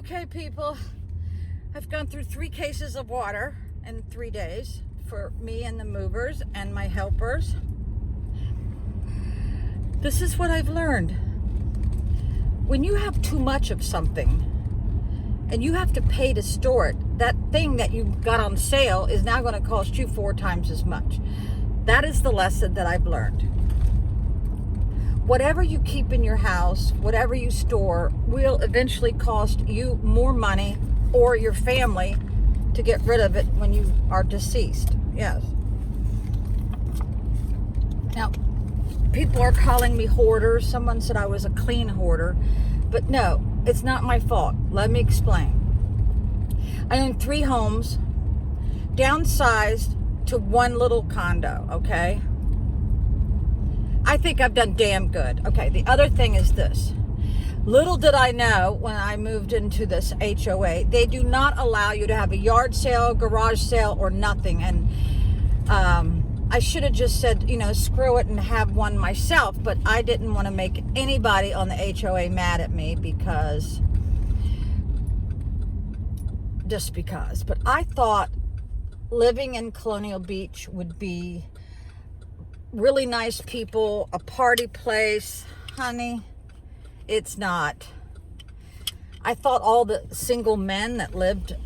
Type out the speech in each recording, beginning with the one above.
Okay, people, I've gone through 3 cases of water in 3 days for me and the movers and my helpers. This is what I've learned. When you have too much of something and you have to pay to store it, that thing that you got on sale is now going to cost you 4 times as much. That is the lesson that I've learned. Whatever you keep in your house, whatever you store, will eventually cost you more money or your family to get rid of it when you are deceased. Yes. Now, people are calling me hoarder. Someone said I was a clean hoarder. But no, it's not my fault. Let me explain. I own 3 homes, downsized to 1 little condo, okay? I think I've done damn good. Okay, the other thing is this. Little did I know when I moved into this HOA, they do not allow you to have a yard sale, garage sale, or nothing. And I should have just said, screw it and have one myself. But I didn't want to make anybody on the HOA mad at me just because. But I thought living in Colonial Beach would be really nice people, a party place. Honey, it's not. I thought all the single men that lived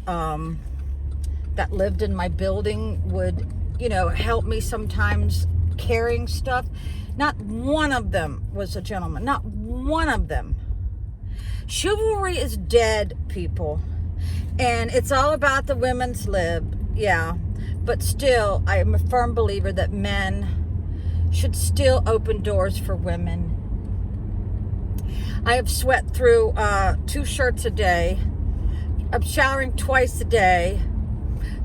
in my building would, help me sometimes carrying stuff. Not one of them was a gentleman. Not one of them. Chivalry is dead, people. And it's all about the women's lib. Yeah. But still, I am a firm believer that men should still open doors for women. I have sweat through 2 shirts a day. I'm showering twice a day.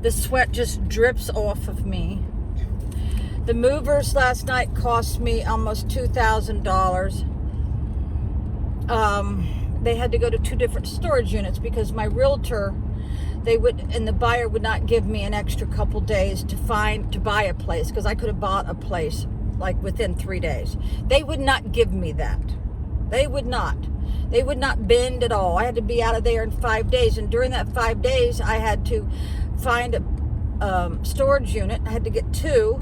The sweat just drips off of me. The movers last night cost me almost $2,000. They had to go to 2 different storage units because my realtor, and the buyer would not give me an extra couple days to buy a place, because I could have bought a place like within 3 days. They would not give me that. They would not bend at all. I had to be out of there in 5 days. And during that 5 days, I had to find a storage unit. I had to get 2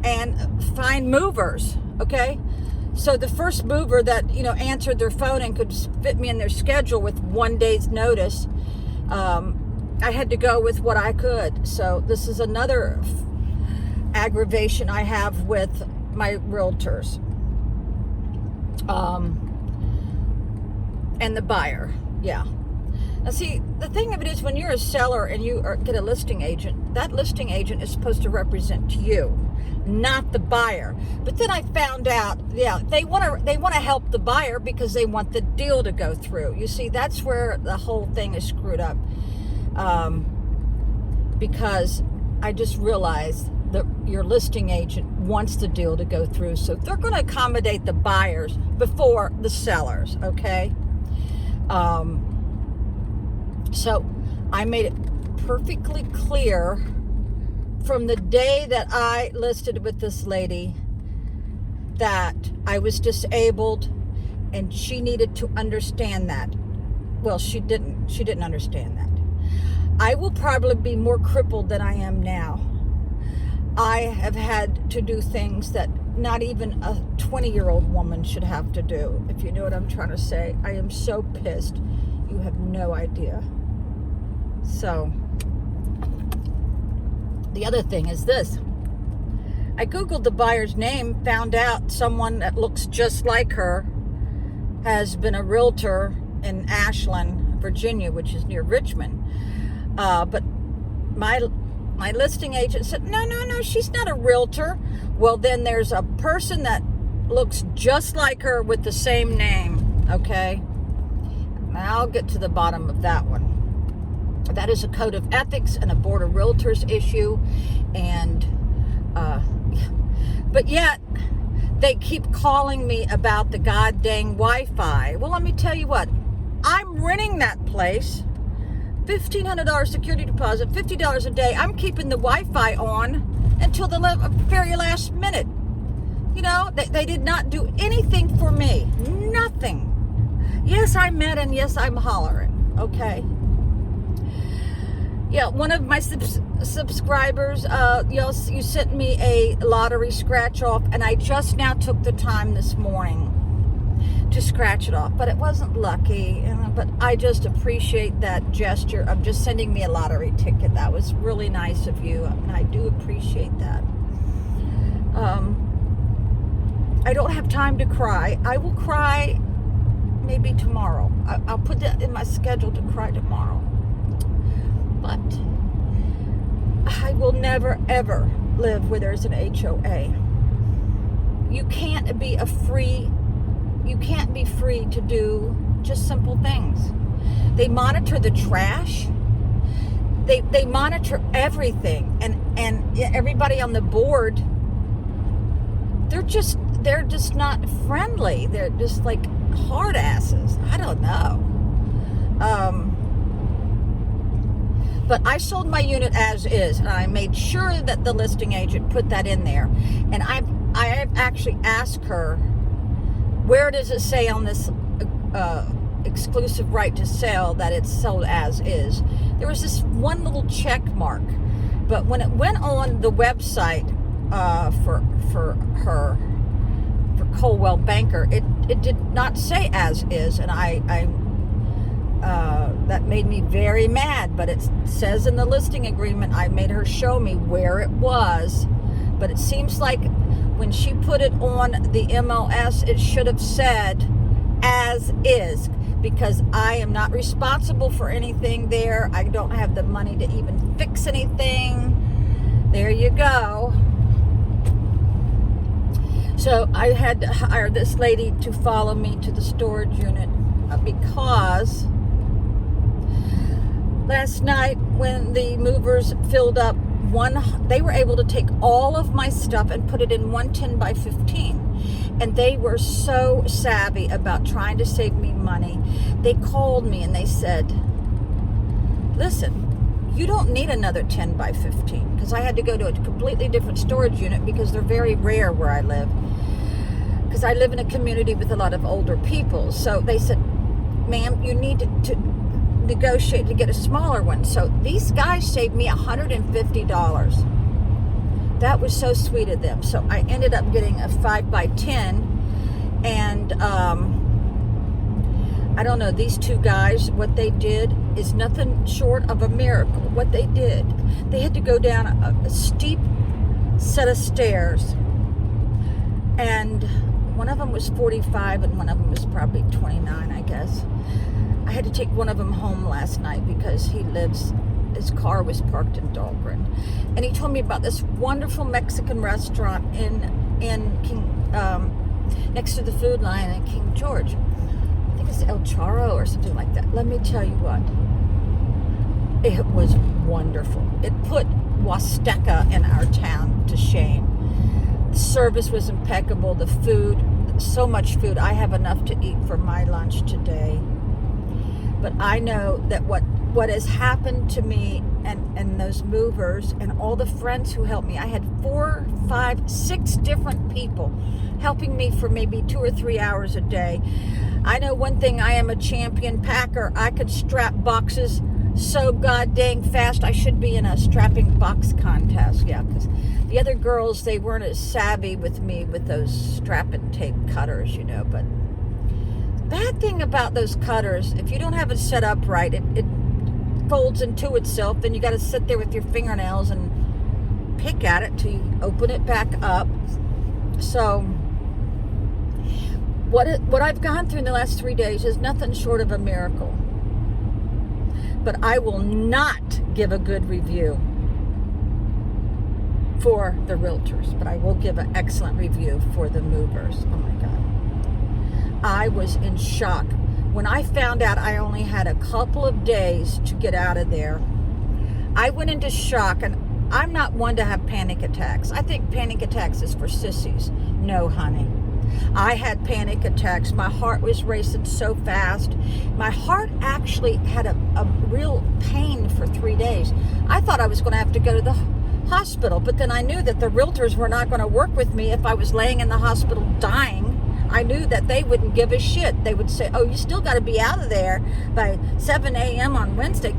and find movers. Okay. So the first mover that, answered their phone and could fit me in their schedule with 1 day's notice, I had to go with what I could. So this is another aggravation I have with my realtors and the buyer. Yeah. Now see, the thing of it is, when you're a seller and you get a listing agent, that listing agent is supposed to represent you, not the buyer. But then I found out, they want to help the buyer because they want the deal to go through. You see, that's where the whole thing is screwed up. Because I just realized that your listing agent wants the deal to go through. So they're going to accommodate the buyers before the sellers, okay? So I made it perfectly clear from the day that I listed with this lady that I was disabled, and she needed to understand that. Well, she didn't understand that. I will probably be more crippled than I am now. I have had to do things that not even a 20-year-old woman should have to do, if you know what I'm trying to say. I am so pissed. You have no idea. So, the other thing is this. I Googled the buyer's name, found out someone that looks just like her has been a realtor in Ashland, Virginia, which is near Richmond. But my listing agent said, no, she's not a realtor. Well, then there's a person that looks just like her with the same name, okay? I'll get to the bottom of that one. That is a code of ethics and a board of realtors issue. And, but yet, they keep calling me about the god dang Wi-Fi. Well, let me tell you what. I'm renting that place. $1,500 security deposit, $50 a day. I'm keeping the Wi-Fi on until the very last minute. They did not do anything for me. Nothing. Yes, I'm mad, and yes, I'm hollering. okay? Yeah, one of my subscribers, you sent me a lottery scratch off, and I just now took the time this morning to scratch it off, but it wasn't lucky. But I just appreciate that gesture of just sending me a lottery ticket. That was really nice of you, and I do appreciate that. I don't have time to cry. I will cry maybe tomorrow. I'll put that in my schedule to cry tomorrow. But I will never, ever live where there's an HOA. You can't be free to do just simple things. They monitor the trash. They monitor everything. And everybody on the board, they're just not friendly. They're just like hard asses. I don't know. But I sold my unit as is, and I made sure that the listing agent put that in there. And I have actually asked her, where does it say on this exclusive right to sell that it's sold as is? There was this one little check mark, but when it went on the website for Coldwell Banker, it did not say as is, and I that made me very mad. But it says in the listing agreement, I made her show me where it was, but it seems like when she put it on the MLS, it should have said as is, because I am not responsible for anything there. I don't have the money to even fix anything. There you go. So I had to hire this lady to follow me to the storage unit because last night when the movers filled up they were able to take all of my stuff and put it in one 10 by 15. And they were so savvy about trying to save me money. They called me and they said, listen, you don't need another 10 by 15, because I had to go to a completely different storage unit because they're very rare where I live. Because I live in a community with a lot of older people. So they said, ma'am, you need to negotiate to get a smaller one. So these guys saved me $150. That was so sweet of them. So I ended up getting a 5 by 10, and I don't know, these two guys, what they did is nothing short of a miracle. What they did, they had to go down a steep set of stairs, and one of them was 45 and one of them was probably 29, I guess. I had to take one of them home last night because his car was parked in Dahlgren. And he told me about this wonderful Mexican restaurant in King, next to the Food Lion in King George. I think it's El Charro or something like that. Let me tell you what, it was wonderful. It put Huasteca in our town to shame. The service was impeccable. The food, so much food. I have enough to eat for my lunch today. But I know that what has happened to me and those movers and all the friends who helped me, I had 4, 5, 6 different people helping me for maybe 2 or 3 hours a day. I know one thing, I am a champion packer. I could strap boxes so god dang fast. I should be in a strapping box contest. Yeah, because the other girls, they weren't as savvy with me with those strap and tape cutters, you know. But bad thing about those cutters, if you don't have it set up right, it folds into itself. Then you got to sit there with your fingernails and pick at it till you open it back up. So what I've gone through in the last 3 days is nothing short of a miracle. But I will not give a good review for the realtors, but I will give an excellent review for the movers. Oh my God. I was in shock. When I found out I only had a couple of days to get out of there, I went into shock, and I'm not one to have panic attacks. I think panic attacks is for sissies. No, honey. I had panic attacks. My heart was racing so fast. My heart actually had a real pain for 3 days. I thought I was going to have to go to the hospital, but then I knew that the realtors were not going to work with me if I was laying in the hospital dying. I knew that they wouldn't give a shit. They would say, oh, you still got to be out of there by 7 a.m. on Wednesday.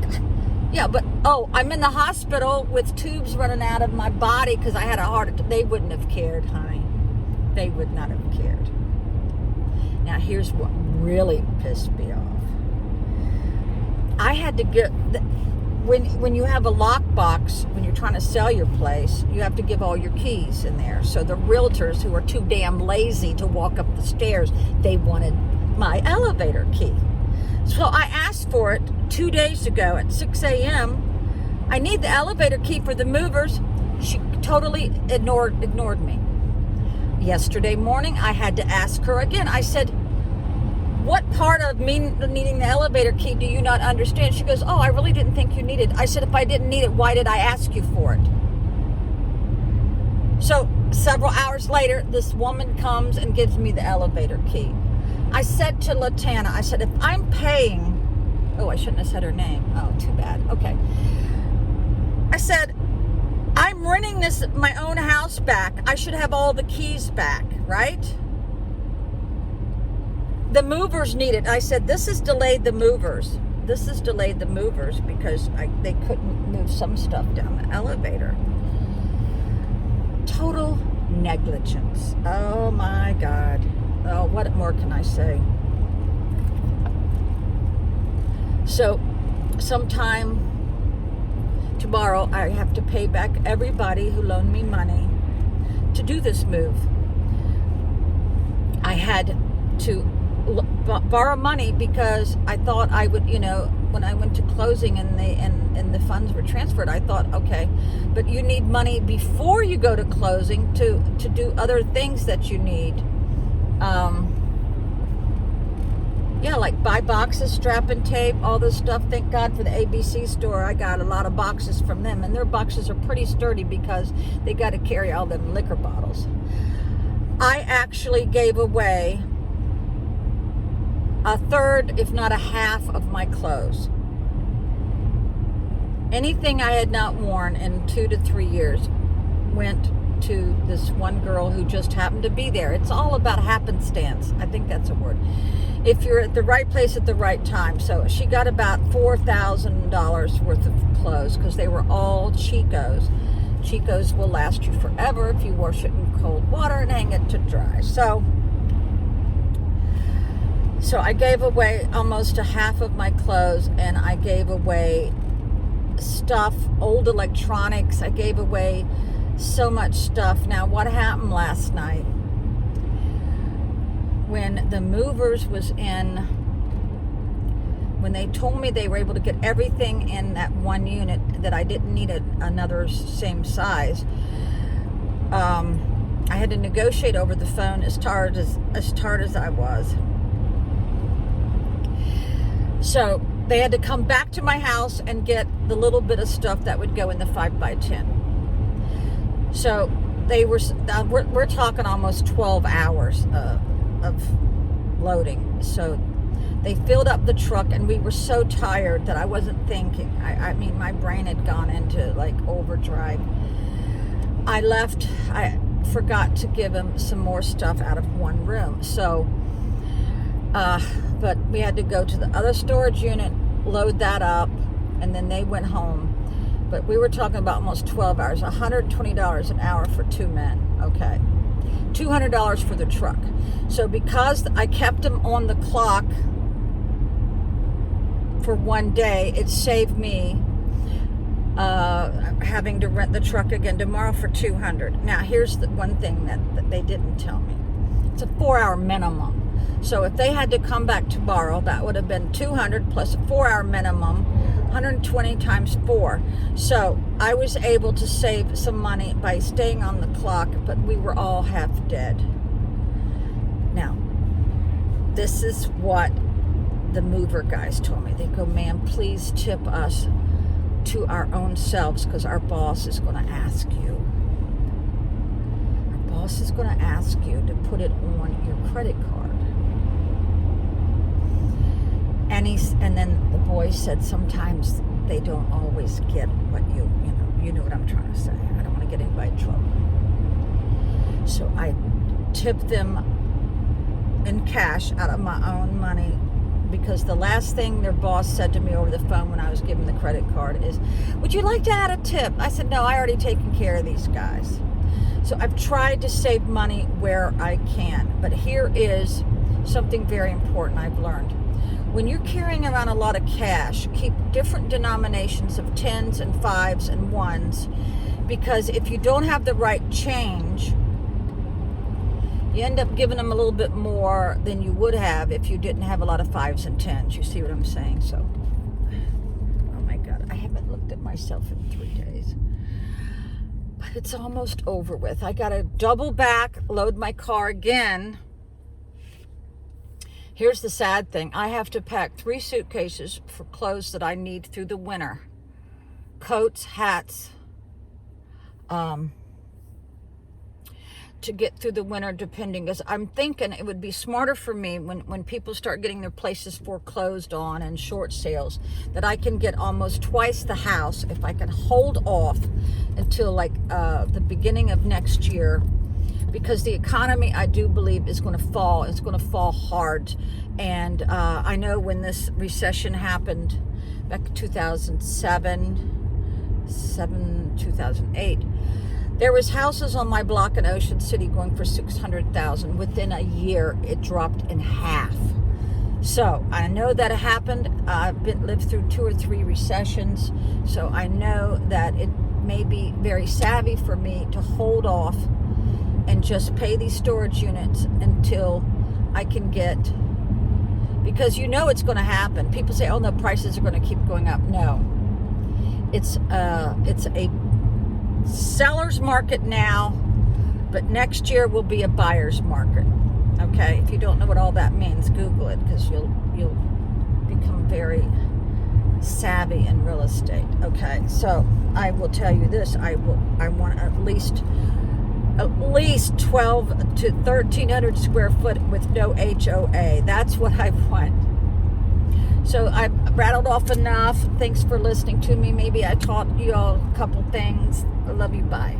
Yeah, but, oh, I'm in the hospital with tubes running out of my body because I had a heart attack. They wouldn't have cared, honey. They would not have cared. Now, here's what really pissed me off. I had to get... When you have a lockbox, when you're trying to sell your place, you have to give all your keys in there. So the realtors who are too damn lazy to walk up the stairs, they wanted my elevator key. So I asked for it 2 days ago at 6 a.m. I need the elevator key for the movers. She totally ignored me. Yesterday morning, I had to ask her again. I said, what part of me needing the elevator key do you not understand? She goes, oh, I really didn't think you needed it. I said, if I didn't need it, why did I ask you for it? So several hours later, this woman comes and gives me the elevator key. I said to Latana, I said, if I'm paying, oh, I shouldn't have said her name. Oh, too bad. Okay. I said, I'm renting my own house back. I should have all the keys back, right? The movers need it. I said, this has delayed the movers. This has delayed the movers because they couldn't move some stuff down the elevator. Total negligence. Oh my God. Oh, what more can I say? So, sometime tomorrow, I have to pay back everybody who loaned me money to do this move. I had to borrow money because I thought I would, when I went to closing and the funds were transferred, I thought, okay, but you need money before you go to closing to do other things that you need. Like buy boxes, strap and tape, all this stuff. Thank God for the ABC store. I got a lot of boxes from them, and their boxes are pretty sturdy because they got to carry all them liquor bottles. I actually gave away a third, if not a half, of my clothes. Anything I had not worn in 2 to 3 years went to this one girl who just happened to be there. It's all about happenstance. I think that's a word. If you're at the right place at the right time. So she got about $4,000 worth of clothes because they were all Chicos. Chicos will last you forever if you wash it in cold water and hang it to dry. So I gave away almost a half of my clothes, and I gave away stuff, old electronics. I gave away so much stuff. Now, what happened last night? When the movers was in, when they told me they were able to get everything in that one unit, that I didn't need another same size, I had to negotiate over the phone as tired as I was. So they had to come back to my house and get the little bit of stuff that would go in the 5x10. So they we're talking almost 12 hours of loading. So they filled up the truck, and we were so tired that I wasn't thinking. I mean, my brain had gone into like overdrive. I left. I forgot to give him some more stuff out of one room. So, but we had to go to the other storage unit, load that up, and then they went home. But we were talking about almost 12 hours, $120 an hour for 2 men. Okay. $200 for the truck. So because I kept them on the clock for one day, it saved me having to rent the truck again tomorrow for $200. Now, here's the one thing that they didn't tell me. It's a 4-hour minimum. So if they had to come back tomorrow, that would have been $200 plus a 4-hour minimum, 120 times 4. So I was able to save some money by staying on the clock, but we were all half dead. Now, this is what the mover guys told me. They go, ma'am, please tip us to our own selves because our boss is going to ask you. Our boss is going to ask you to put it on your credit card. And then the boy said sometimes they don't always get what you know what I'm trying to say. I don't want to get anybody in trouble. So I tipped them in cash out of my own money, because the last thing their boss said to me over the phone when I was giving the credit card is, would you like to add a tip? I said, no, I already taken care of these guys. So I've tried to save money where I can. But here is something very important I've learned. When you're carrying around a lot of cash, keep different denominations of 10s and 5s and 1s, because if you don't have the right change, you end up giving them a little bit more than you would have if you didn't have a lot of 5s and 10s. You see what I'm saying? So, oh my God, I haven't looked at myself in 3 days. But it's almost over with. I got to double back, load my car again. Here's the sad thing. I have to pack 3 suitcases for clothes that I need through the winter. Coats, hats, to get through the winter, depending, because I'm thinking it would be smarter for me when people start getting their places foreclosed on and short sales, that I can get almost twice the house if I can hold off until like the beginning of next year, because the economy, I do believe, is going to fall. It's going to fall hard. And I know when this recession happened back in 2008, there was houses on my block in Ocean City going for $600,000. Within a year, it dropped in half. So I know that it happened. I've lived through 2 or 3 recessions, so I know that it may be very savvy for me to hold off and just pay these storage units until I can get, because you know it's going to happen. People say, "Oh no, prices are going to keep going up." No, it's a seller's market now, but next year will be a buyer's market. Okay, if you don't know what all that means, Google it, because you'll become very savvy in real estate. Okay, so I will tell you this: I want at least 12 to 1,300 square foot with no HOA. That's what I want. So I rattled off enough. Thanks for listening to me. Maybe I taught you all a couple things. I love you. Bye.